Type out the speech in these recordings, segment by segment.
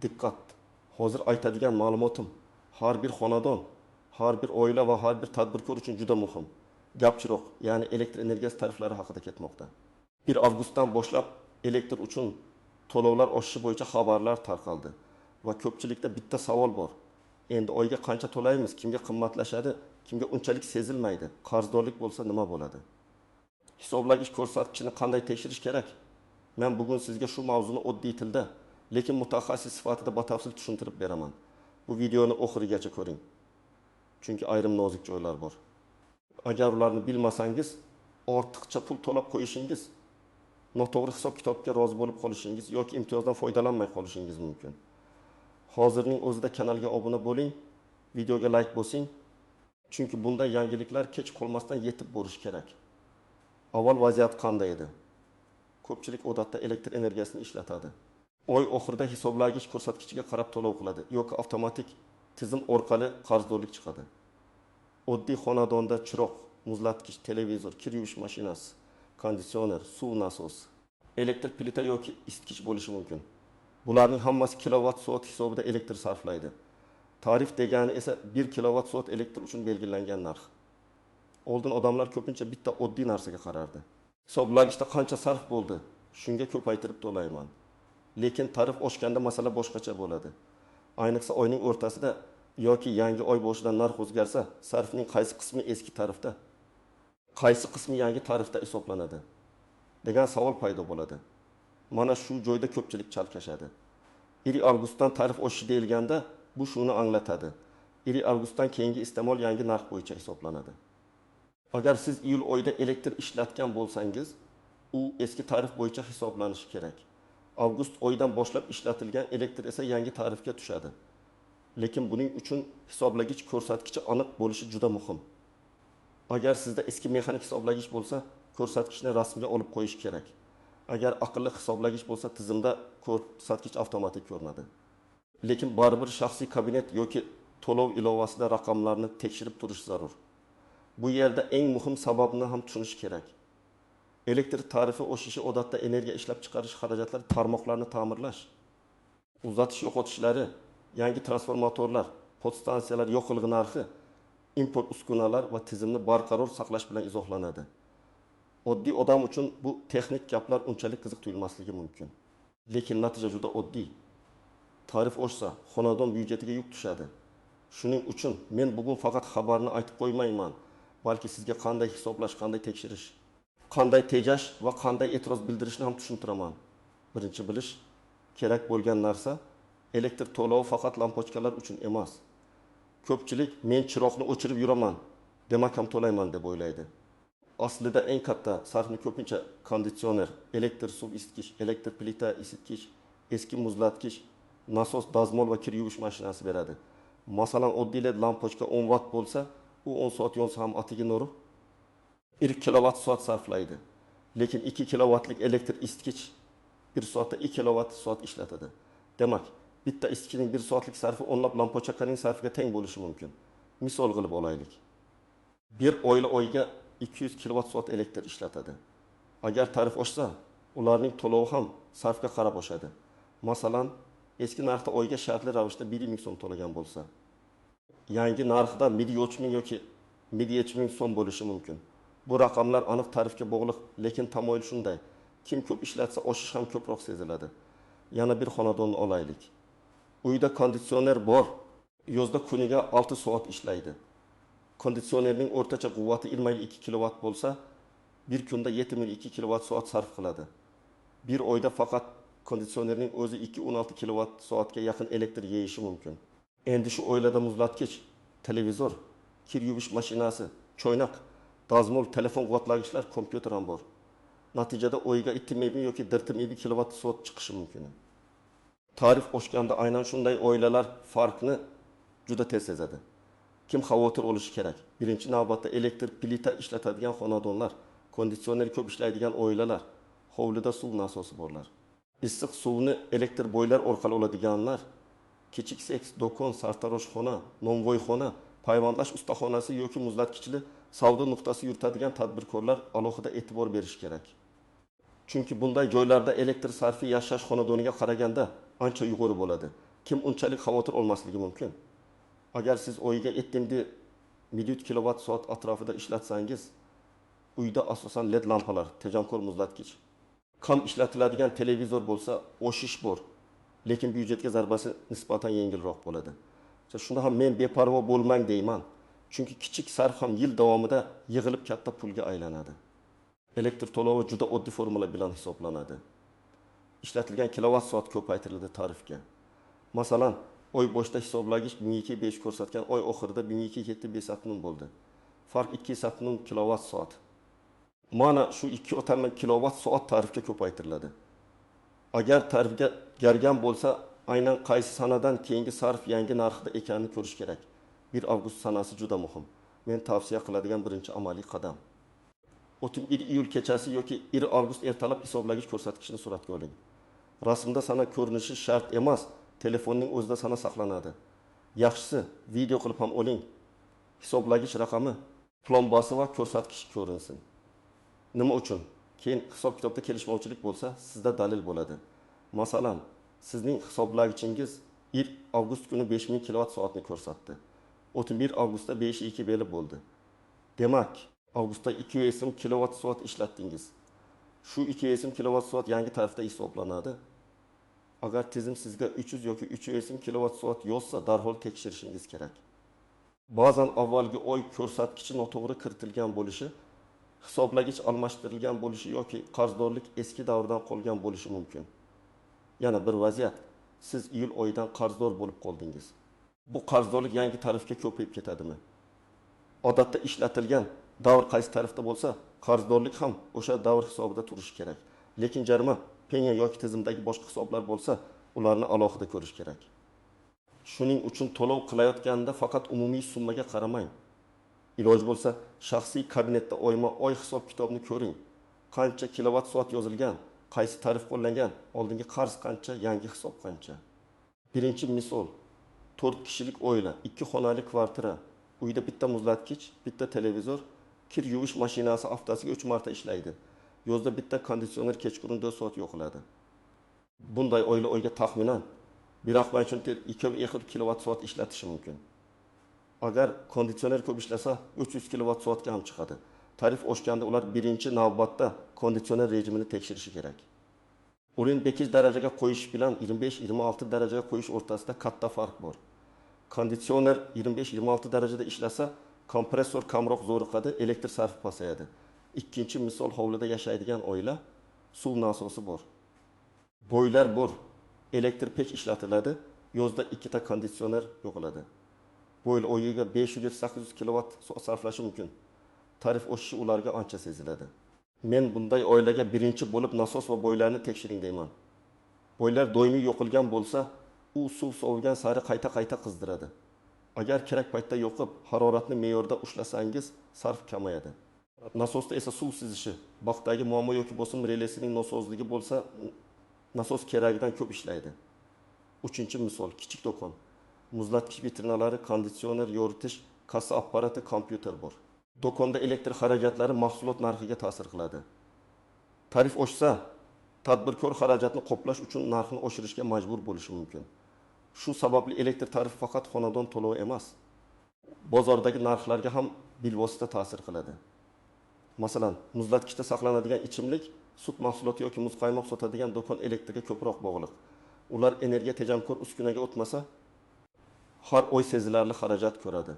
Diqqat. Hozir aytadigan ma'lumotim har bir xonadon, har bir oila va har bir tadbirkor uchun juda muhim. Gapchiroq, ya'ni elektr energiyasi tariflari haqida ketmoqda. 1 avgustdan boshlab elektr uchun to'lovlar oshishi bo'yicha xabarlar tarqaldi va ko'pchilikda bitta savol bor. Endi oyga qancha to'laymiz, kimga qimmatlashadi, kimga unchalik sezilmaydi, qarzdorlik bo'lsa nima bo'ladi? Hisoblagich ko'rsatkichini qanday tekshirish kerak? Men bugun sizga shu mavzuni oddiy tilda, lekin mutaxassis sifatida batafsil tushuntirib beraman. Bu videoni oxirigacha ko'ring. Chunki ayrim nozik joylar bor. Agar ularni bilmasangiz, ortiqcha pul to'lab qo'yishingiz, noto'g'ri hisob-kitobga rozi bo'lib qolishingiz yoki imtiyozdan foydalanmay qolishingiz mumkin. Hozirning o'zida kanalga obuna bo'ling, videoga like bosing, chunki bunday yangiliklar kech qolmasdan yetib borish kerak. Avval vaziyat qanday edi? Ko'pchilik odatda elektr energiyasini ishlatadi. Oy oxirida hisoblagich ko'rsatkichiga qarab to'lov qiladi yoki avtomatik tizim orqali qarzdorlik chiqadi. Oddiy xonadonda chiroq, muzlatgich, televizor, kir yuvish mashinasi, konditsioner, suv nasosi, elektr plita yoki isitgich bo'lishi mumkin. Bularning hammasi kilovat-soat hisobida elektr sarflaydi. Tarif degani esa 1 kilovat-soat elektr uchun belgilangan narx. Oldin odamlar ko'pincha bitta oddiy narsaga qarardi. Hisoblagichda qancha sarf bo'ldi, shunga ko'paytirib to'layman. Lekin tarif oshganda masala boshqacha bo'ladi. Ayniqsa oyning o'rtasida yoki yangi oy boshida narx o'zgarsa, sarfning qaysi qismi eski tarifda, qaysi qismi yangi tarifda hisoblanadi degan savol paydo bo'ladi. Mana shu joyda ko'pchilik chalkashadi. 1 avgustdan tarif oshishi deyilganda bu shuni anglatadi. 1 avgustdan keyingi iste'mol yangi narx bo'yicha hisoblanadi. Agar siz iyul oyida elektr ishlatgan bo'lsangiz, u eski tarif bo'yicha hisoblanishi kerak. Avgust oyidan boshlab ishlatilgan elektr esa yangi tarifga tushadi. Lekin buning uchun hisoblagich ko'rsatkichi aniq bo'lishi juda muhim. Agar sizda eski mexanik hisoblagich bo'lsa, ko'rsatkichni rasmga olib qo'yish kerak. Agar aqlli hisoblagich bo'lsa, tizimda ko'rsatkich avtomatik ko'rinadi. Lekin baribir shaxsiy kabinet yoki to'lov ilovasida raqamlarni tekshirib turish zarur. Bu yerda eng muhim sababni ham tushunish kerak. Elektr tarifi oshishi odatda energiya ishlab chiqarish xarajatlari, tarmoqlarni ta'mirlash, uzatish yo'qotishlari, yangi transformatorlar, podstansiyalar yo'qilg'i narxi, import uskunalar va tizimni barqaror saqlash bilan izohlanadi. Oddiy odam uchun bu texnik gaplar unchalik qiziq tuyulmasligi mumkin. Lekin natija juda oddiy. Tarif oshsa, xonadon byudjetiga yuk tushadi. Shuning uchun men bugun faqat xabarni aytib qo'ymayman, balki sizga qanday hisoblash, qanday tekshirish, qanday tejash va qanday e'tiroz bildirishni ham tushuntiraman. Birinchi bilish kerak bo'lgan narsa, elektr to'lovi faqat lampochkalar uchun emas. Ko'pchilik men chiroqni o'chirib yuraman, demak ham to'layman deb o'ylaydi. Aslida eng katta sarfni ko'pincha konditsioner, elektr suv isitgich, elektr plita isitgich, eski muzlatgich, nasos, dazmol va kir yuvish mashinasi beradi. Masalan, oddiy led lampochka 10 watt bo'lsa, u 10 soat yonsa ham atigi nuri 1 kilovat soat sarflaydi. Lekin 2 kilovatlik elektr isitgich 1 soatda 2 kilovat soat ishlatadi. Demak, bitta isitgichning 1 soatlik sarfi o'nlab lampochkaning sarfiga teng bo'lishi mumkin. Misol qilib olaylik. Bir oila oyga 200 kilovat soat elektr ishlatadi. Agar tarif oshsa, ularning to'lovi ham sarfga qarab oshadi. Masalan, eski narxda oyga shartli ravishda 1,000 so'm to'lagan bo'lsa, yangi narxda 1,3 ming yoki 1,7 ming so'm bo'lishi mumkin. Bu raqamlar aniq tarifga bog'liq, lekin tamoyil shunday. Kim ko'p ishlatsa, oshish ham ko'proq seziladi. Yana bir xonadonni olaylik. Uyda konditsioner bor. Yozda kuniga 6 soat ishlaydi. Konditsionerning o'rtacha quvvati 22 kilovat bo'lsa, bir kunda 72 kilovat soat sarf qiladi. Bir oyda faqat konditsionerning o'zi 2-16 kilovat soatga yaqin elektr yeyishi mumkin. Endi shu oilada muzlatgich, televizor, kir yuvish mashinasi, choynak, dazmol, telefon quvvatlagichlar, kompyuter ham bor. Natijada oyga 2,5 yoki 1,5 kilovat soat chiqishi mumkin. Tarif oshganda aynan shunday oilalar farqni juda tez sezadi. Kim xavotir olishi kerak? Birinchi navbatda elektr plita ishlatadigan xonadonlar, konditsioner ko'p ishlaydigan oilalar, hovlida suv nasosi borlar. Issiq suvni elektr boylar orqali oladiganlar, kichik seks, do'kon, sartaroshxona, nonvoyxona, payvandlash ustaxonasi yoki muzlatgichli savdo nuqtasi yuritadigan tadbirkorlar alohida e'tibor berish kerak. Chunki bunday joylarda elektr sarfi yashash xonadoniga qaraganda ancha yuqori bo'ladi. kim unchalik xavotir olmasligi mumkin? Agar siz o'yiga yetdimdi milliard kilovat soat atrofida ishlatsangiz, uyda asosan LED lampalar, tejamkor muzlatgich, kam ishlatiladigan televizor bo'lsa, o'shish bor. Lekin byudjetga zarbasi nisbatan yengilroq bo'ladi. Shunda ham men beparvo bo'lmang deyman. Chunki kichik sarf ham yil davomida yig'ilib katta pulga aylanadi. Elektr to'lovi juda oddiy formula bilan hisoblanadi. Ishlatilgan kilovat soat ko'paytirildi tarifga. Masalan, oy boshida hisoblagich 1205 ko'rsatgan, oy oxirida 1207 bo'ldi. Farq 2 kilovat soat. Mana shu 2 kilovat soat tarifga ko'paytiriladi. Agar tarifga gargan bo'lsa, aynan qaysi sanadan keyingi sarf yangi narxda ekanini ko'rish kerak. 1 avgust sanasi juda muhim. Men tavsiya qiladigan birinchi amaliy qadam. 31 iyul kechasi yoki 1 avgust ertalab hisoblagich ko'rsatkichini suratga oling. Rasmda sana ko'rinishi shart emas, telefonning o'zida sana saqlanadi. Yaxshisi, video qilib ham oling. Hisoblagich raqami, plombasi va ko'rsatkich ko'rinsin. Nima uchun? Keyin hisob-kitobda kelishmovchilik bo'lsa, sizda dalil bo'ladi. Masalan, sizning hisoblagichingiz 1 avgust kuni 5000 kilovat soatni ko'rsatdi. 31 avgustda 5.2 belib bo'ldi. Demak, avgustda 200 kilovat soat ishlatdingiz. Shu 200 kilovat soat yangi tarifda hisoblanadi. Agar tizim sizga 300 yoki 300 kilovat soat yozsa, darhol tekshirishingiz kerak. Ba'zan avvalgi oy ko'rsatkichi noto'g'ri kiritilgan bo'lishi, hisoblagich almashtirilgan bo'lishi yoki qarzdorlik eski davrdan qolgan bo'lishi mumkin. Yana bir vaziyat, siz iyul oyidan qarzdor bo'lib qoldingiz. Bu qarzdorlik yangi tarifga ko'payib ketadimi? Odatda ishlatilgan davr qaysi tarifda bo'lsa, qarzdorlik ham o'sha davr hisobida turishi kerak. Lekin jarima, penya yoki tizimdagi boshqa hisoblar bo'lsa, ularni alohida ko'rish kerak. Shuning uchun to'lov qilayotganda faqat umumiy summaga qaramang. Iloj bo'lsa, shaxsiy kabinetda oyma-oy hisob-kitobni ko'ring. Qancha kilovat soat yozilgan, qaysi tarif qo'llangan, oldingi qarz qancha, yangi hisob qancha. Birinchi misol, 4 kishilik oila, 2 xonali kvartira, uyda bitta muzlatgich, bitta televizor, kir yuvish mashinasi haftasiga 3 marta ishlaydi. Yozda bitta konditsioner kechqurun 4 soat yo'qiladi. Bunday oila oyga taxminan 1,2 kilovat soat ishlatishi mumkin. Agar konditsioner ko'p ishlasa, 300 kilovat soatga ham chiqadi. Tarif oshganda ular birinchi navbatda konditsioner rejimini tekshirishi kerak. O'rin bekish darajaga qo'yish bilan 25-26 darajaga qo'yish o'rtasida katta farq bor. Konditsioner 25-26 darajada ishlasa, kompressor kamroq zo'riqadi, elektr sarfi pasayadi. Ikkinchi misol, hovlida yashaydigan oila, suv nasosi bor. Boylar bor, elektr pech ishlatiladi, yozda 2 ta konditsioner yo'qoladi. Boylar oyiga 500-800 kilovat soat sarflashi mumkin. Tarif oshishi ularga ancha seziladi. Men bunday oilaga birinchi bo'lib nasos va boylarni tekshiring deyman. Boylar doimiy yo'qilgan bo'lsa, u suv sovigan sari qayta qizdiradi. Agar kerak paytda yo'qib, haroratni me'yorda ushlasangiz, sarf kamayadi. Nasosda esa suv sizishi, baqdagi muammo yoki bosim relesining nosozligi bo'lsa, nasos keragidan ko'p ishlaydi. Uchinchi misol, kichik do'kon. Muzlatgich vitrinalari, konditsioner, yoritish, kassa apparati, kompyuter bor. Do'konda elektr xarajatlari mahsulot narxiga ta'sir qiladi. Tarif oshsa, tadbirkor xarajatni qoplash uchun narxni oshirishga majbur bo'lishi mumkin. Shu sababli elektr tarifi faqat xonadon to'lovi emas, bozordagi narxlarga ham bilvosita ta'sir qiladi. Masalan, muzlatgichda saqlanadigan ichimlik, sut mahsuloti yoki muzqaymoq sotadigan do'kon elektrga ko'proq bog'liq. Ular energiya tejamkor uskunaga o'tmasa, har oy sezilarli xarajat ko'radi.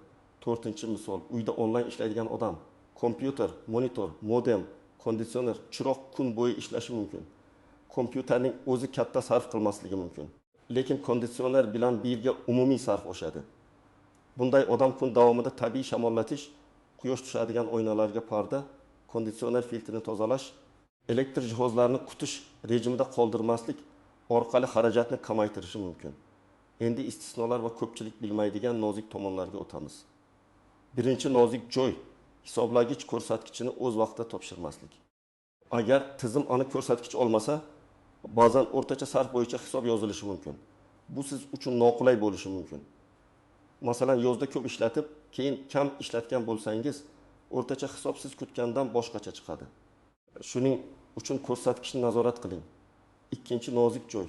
4-misol, uyda onlayn ishlaydigan odam, kompyuter, monitor, modem, konditsioner, chiroq kun bo'yi ishlashi mumkin. Kompyuterning o'zi katta sarf qilmasligi mumkin. Lekin konditsioner bilan birga umumiy sarf oshadi. Bunday odam kun davomida tabiiy shamollatish, quyosh tushadigan oynalarga parda, konditsioner filtrini tozalash, elektr jihozlarini kutish rejimida qoldirmaslik orqali xarajatni kamaytirishi mumkin. Endi istisnolar va ko'pchilik bilmaydigan nozik tomonlarga o'tamiz. Birinchi nozik joy, hisoblagich ko'rsatkichini o'z vaqtida topshirmaslik. Agar tizim aniq ko'rsatkich olmasa, ba'zan o'rtacha sarf bo'yicha hisob yozilishi mumkin. Bu siz uchun noqulay bo'lishi mumkin. Masalan, yozda ko'p ishlatib, keyin kam ishlatgan bo'lsangiz, o'rtacha hisob siz kutgandan boshqacha chiqadi. Shuning uchun ko'rsatkichni nazorat qiling. Ikkinchi nozik joy.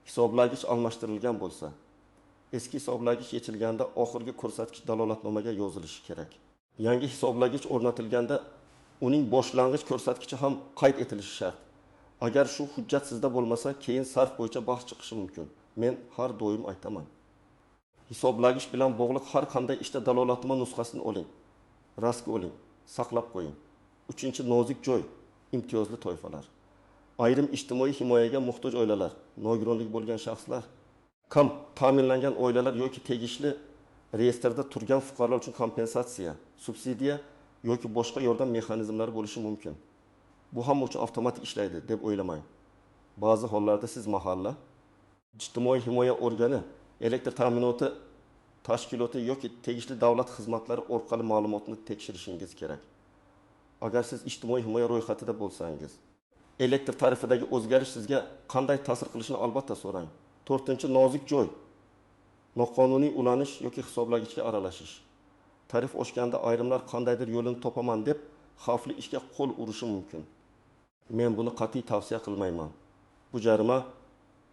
hisoblagich almashtirilgan bo'lsa, eski hisoblagich yechilganda oxirgi ko'rsatkich dalolatnomaga yozilishi kerak. Yangi hisoblagich o'rnatilganda uning boshlang'ich ko'rsatkichi ham qayd etilishi shart. Agar shu hujjat sizda bo'lmasa, keyin sarf bo'yicha bahs chiqishi mumkin. Men har doim aytaman. Hisoblagich bilan bog'liq har qanday ishda dalolatnoma nusxasini oling, rasm oling, saqlab qo'ying. 3-nozik joy, imtiyozli toifalar. Ayrim ijtimoiy himoyaga muhtoj oilalar, nogironlik bo'lgan shaxslar, kam ta'minlangan oilalar yoki tegishli reyestrda turgan fuqarolar uchun kompensatsiya, subsidiya yoki boshqa yordam mexanizmlari bo'lishi mumkin. Bu hamma uchun avtomatik ishlaydi deb o'ylamang. Ba'zi hollarda siz mahalla, ijtimoiy himoya organi, elektr ta'minoti tashkiloti yoki tegishli davlat xizmatlari orqali ma'lumotni tekshirishingiz kerak. Agar siz ijtimoiy himoya ro'yxatida bo'lsangiz, elektr tarifidagi o'zgarish sizga qanday ta'sir qilishini albatta so'rang. 4-nozik joy. Noqonuniy ulanish yoki hisoblagichga aralashish. Tarif oshganda ayrimlar qandaydir yo'lini topaman deb xavfli ishga qo'l urishi mumkin. Men buni qat'iy tavsiya qilmayman. Bu jarima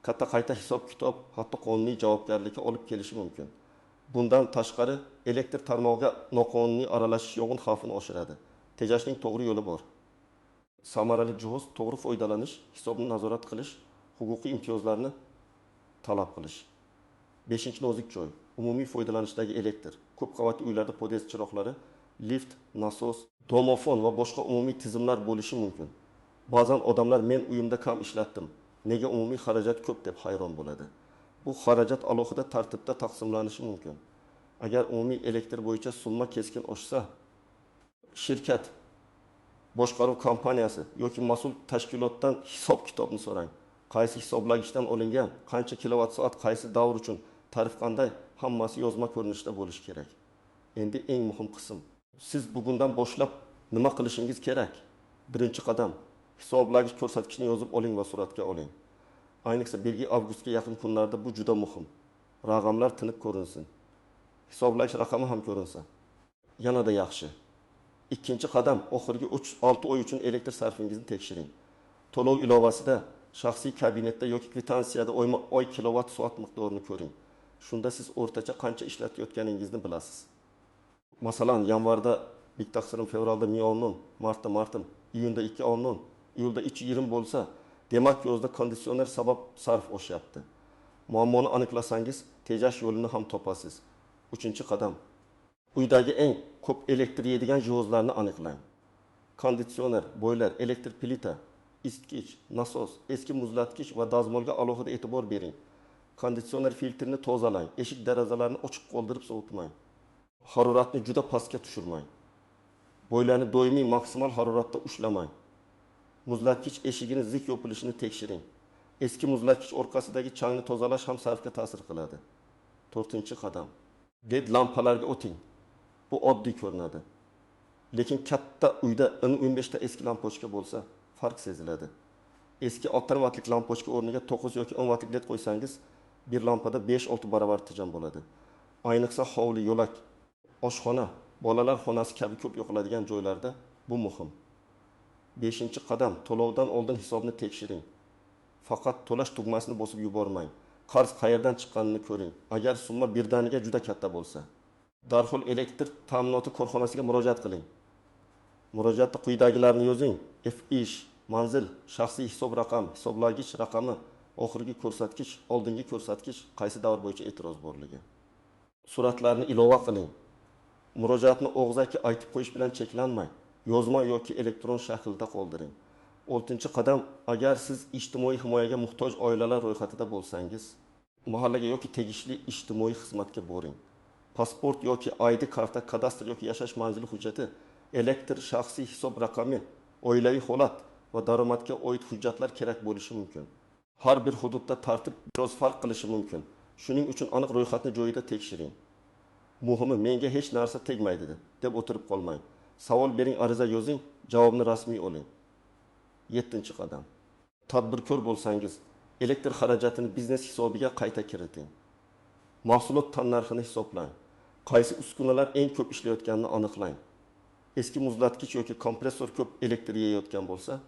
katta qayta hisob-kitob, hatto qonuniy javobgarlikka olib kelishi mumkin. Bundan tashqari, elektr tarmog'iga noqonuniy aralashish yong'in xavfini oshiradi. Tejashning to'g'ri yo'li bor. Samarali jihoz, to'g'ri foydalanish, hisobni nazorat qilish, huquqiy imtiyozlarni talab qilish. 5-nozik joy. Umumiy foydalanishdagi elektr, ko'p qavatli uylarda podest chiroqlari, lift, nasos, domofon va boshqa umumiy tizimlar bo'lishi mumkin. Ba'zan odamlar men uyimda kam ishlatdim, nega umumiy xarajat ko'p deb hayron bo'ladi. Bu xarajat alohida tartibda taqsimlanishi mumkin. Agar umumiy elektr bo'yicha summa keskin oshsa, shirkat, boshqaruv kompaniyasi yoki mas'ul tashkilotdan hisob-kitobni so'rang. Qaysi hisoblagichdan olingan, qancha kilovat-soat, qaysi davr uchun, tarif qanday, hammasi yozma ko'rinishda bo'lishi kerak. Endi eng muhim qism. Siz bugundan boshlab nima qilishingiz kerak? Birinchi qadam, hisoblagich ko'rsatkichni yozib oling va suratga oling. Ayniqsa belgi avgustga yaqin kunlarda bu juda muhim. Raqamlar tinib ko'rinsin. Hisoblagich raqami ham ko'rinsa, yanada yaxshi. Ikkinchi qadam, oxirgi 6 oy uchun elektr sarfingizni tekshiring. To'lov ilovasida, shaxsiy kabinetda yoki kvitantsiyada oy kilovat soat miqdorini ko'ring. Shunda siz o'rtacha qancha ishlatayotganingizni bilasiz. Masalan, yanvarda bitta taqsirim, fevralda 1000 martda martim, iyunda 2000, iyulda 320 bo'lsa, demak yozda konditsioner sabab sarf oshyapti. Muammoni aniqlasangiz, tejash yo'lini ham topasiz. 3-qadam. Uydagi eng ko'p elektr yeydigan jihozlarni aniqlang. Konditsioner, boyler, elektr plita, isitgich, nasos, eski muzlatgich va dazmolga alohida e'tibor bering. Konditsioner filtrini tozalang, eshik derazalarni ochiq qoldirib sovutmang. Haroratni juda pastga tushirmang. Boylarni doimiy maksimal haroratda ushlamang. Muzlatgich eshigini zik yopilishini tekshiring. Eski muzlatgich orqasidagi changni tozalash ham sarfga ta'sir qiladi. 4-qadam. LED lampalarga o'ting. Bu oddiy ko'rinadi. Lekin katta uyda 15 ta eski lampochka bo'lsa, farq seziladi. Eski 60 wattlik lampochka o'rniga 9 yoki 10 wattlik LED qo'ysangiz, bir lampada 5-6 barobar tejam bo'ladi. Ayniqsa hovli, yo'lak, oshxona, bolalar xonasi kabi ko'p yo'qoladigan joylarda bu muhim. 5-qadam, to'lovdan oldin hisobni tekshiring. Faqat to'lash tugmasini bosib yubormang. Qarz qayerdan chiqqanini ko'ring. Agar summa birdaniga juda katta bo'lsa, darhol elektr ta'minoti korxonasiga murojaat qiling. Murojaatda quyidagilarni yozing: F-ish, manzil, shaxsiy hisob raqam, hisoblagich raqami, oxirgi ko'rsatkich, oldingi ko'rsatkich, qaysi davr bo'yicha e'tiroz borligi. Suratlarni ilova qiling. Murojaatni og'zaki aytib qo'yish bilan cheklanmang. Yozma yoki elektron shaklda qoldiring. 6-qadam, agar siz ijtimoiy himoyaga muhtoj oilalar ro'yxatida bo'lsangiz, mahallaga yoki tegishli ijtimoiy xizmatga boring. Pasport yoki ID karta, kadastr yoki yashash manzili hujjati, elektr shaxsiy hisob raqami, oilaviy holat va daromadga oid hujjatlar kerak bo'lishi mumkin. Har bir hududda tartib biroz farq qilishi mumkin. Shuning uchun aniq ro'yxatni joyida tekshiring. Muhimi, menga hech narsa tegmaydi deb o'tirib qolmang. Savol bering, ariza yozing, javobni rasmiy oling. 7-qadam. Tadbirkor bo'lsangiz, elektr xarajatini biznes hisobiga qayta kiriting. Mahsulot tannarxini hisoblang. Qaysi uskunalar eng ko'p ishlayotganini aniqlang. Eski muzlatgich yoki kompressor ko'p elektr yeyotgan bo'lsa,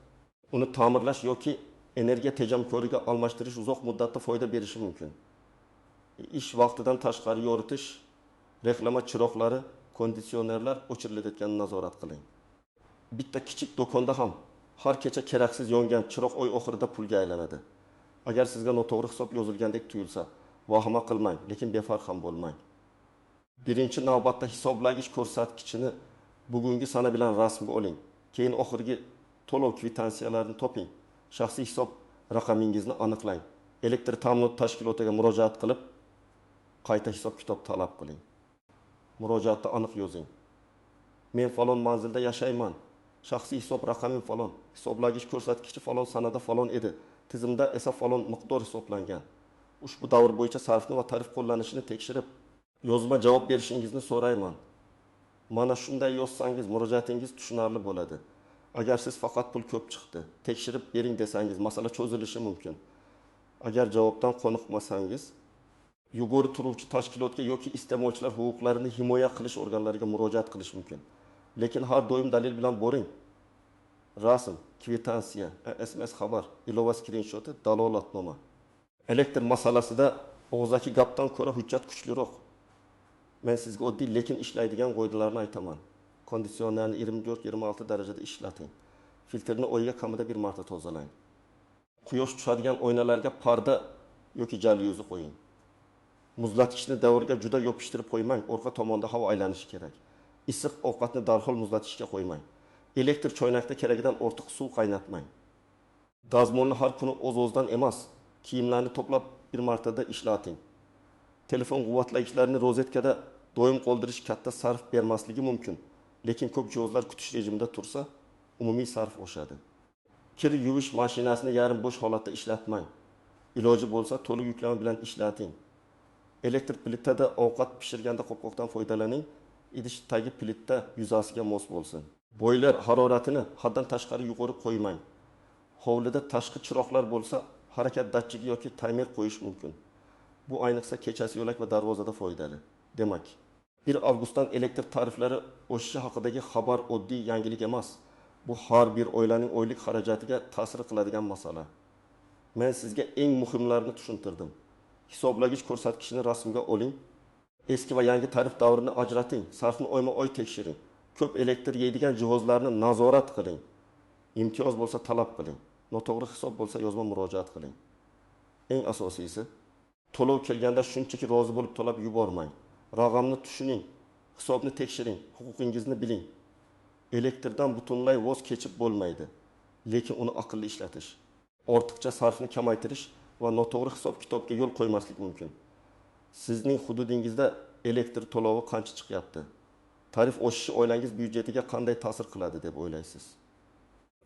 uni ta'mirlash yoki energiya tejamkorligiga almashtirish uzoq muddatda foyda berishi mumkin. Ish vaqtidan tashqari yoritish, reklama chiroqlari, konditsionerlar o'chirilayotganini nazorat qiling. Bitta kichik do'konda ham har kecha keraksiz yongan chiroq oy oxirida pulga aylanadi. Agar sizga noto'g'ri hisob yozilgandek tuyulsa, vahima qilmang, lekin befarq ham bo'lmang. Birinchi navbatda hisoblagich ko'rsatkichini bugungi sana bilan rasmga oling. Keyin oxirgi to'lov kvitansiyalarni toping. Shaxsiy hisob raqamingizni aniqlang. Elektr ta'minot tashkilotiga murojaat qilib, qayta hisob kitob talab qiling. Murojaatda aniq yozing. Men falon manzilda yashayman. Shaxsiy hisob raqamim falon. Hisoblagich ko'rsatkichi falon sanada falon edi. Tizimda esa falon miqdor hisoblangan. Ushbu davr bo'yicha sarfni va tarif qo'llanishini tekshirib, yozma javob berishingizni so'rayman. Mana shunday yozsangiz murojaatingiz tushunarli bo'ladi. Agar siz faqat pul ko'p chiqdi, tekshirib bering desangiz, masala cho'zilishi mumkin. Agar javobdan qoniqmasangiz, yuqori turuvchi tashkilotga yoki iste'molchilar huquqlarini himoya qilish organlariga murojaat qilish mumkin. Lekin har doim dalil bilan boring. Rasm, kvitansiya, SMS xabar, ilova skrinshoti, dalolatnoma. Elektr masalasida og'zaki gapdan ko'ra hujjat kuchliroq. Men sizga oddiy lekin ishlaydigan qoidalarni aytaman. Konditsionerni 24-26 darajada ishlating. Filtrni oyga kamida bir marta tozalang. Quyosh tushadigan oynalarga parda yoki jalyuzi qo'ying. Muzlatgichni davrga juda yopishtirib qo'ymang, orqa tomonda havo aylanishi kerak. Issiq ovqatni darhol muzlatgichga qo'ymang. Elektr choynakda keragidan ortiq suv qaynatmang. Dazmolni har kuni o'z-o'zidan emas, kiyimlarni to'plab bir martada ishlating. Telefon quvvatlagichlarni rozetkada doim qoldirish katta sarf bermasligi mumkin, lekin ko'p jihozlar kutish rejimida tursa, umumiy sarf oshadi. Kir yuvish mashinasini yarim bo'sh holatda ishlatmang. Iloji bo'lsa to'liq yuklama bilan ishlating. Elektr plitada ovqat pishirganda qopqoqdan foydalaning. Idish tagi plita yuzasiga mos bo'lsin. Boyler haroratini haddan tashqari yuqori qo'ymang. Hovlida tashqi chiroqlar bo'lsa, harakat datchigi yoki taymer qo'yish mumkin. Bu ayniqsa kechasi yo'lak va darvozada foydali. Demak, 1 avgustdan elektr tariflari o'sishi haqidagi xabar oddiy yangilik emas. Bu har bir oilaning oylik xarajatiga ta'sir qiladigan masala. Men sizga eng muhimlarini tushuntirdim. Hisoblagich ko'rsatkichini rasmga oling. Eski va yangi tarif davrini ajrating. Sarfni oyma-oy tekshiring. Ko'p elektr yeydigan jihozlarni nazorat qiling. Imtiyoz bo'lsa talab qiling. Noto'g'ri hisob bo'lsa yozma murojaat qiling. Eng asosiysi, to'lov kelganda shunchaki rozi bo'lib to'lab yubormang. Raqamni tushuning, hisobni tekshiring, huquqingizni biling. Elektrdan butunlay voz kechib bo'lmaydi, lekin uni aqlli ishlatish, ortiqcha sarfni kamaytirish va noto'g'ri hisob-kitobga yo'l qo'ymaslik mumkin. Sizning hududingizda elektr to'lovi qancha chiqyapti? Tarif oshishi oilangiz byudjetiga qanday ta'sir qiladi deb o'ylaysiz?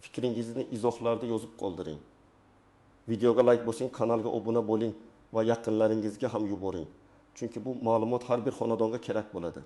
Fikringizni izohlarda yozib qoldiring. Videoga like bosing, kanalga obuna bo'ling va yaqinlaringizga ham yuboring. Chunki bu ma'lumot har bir xonadonga kerak bo'ladi.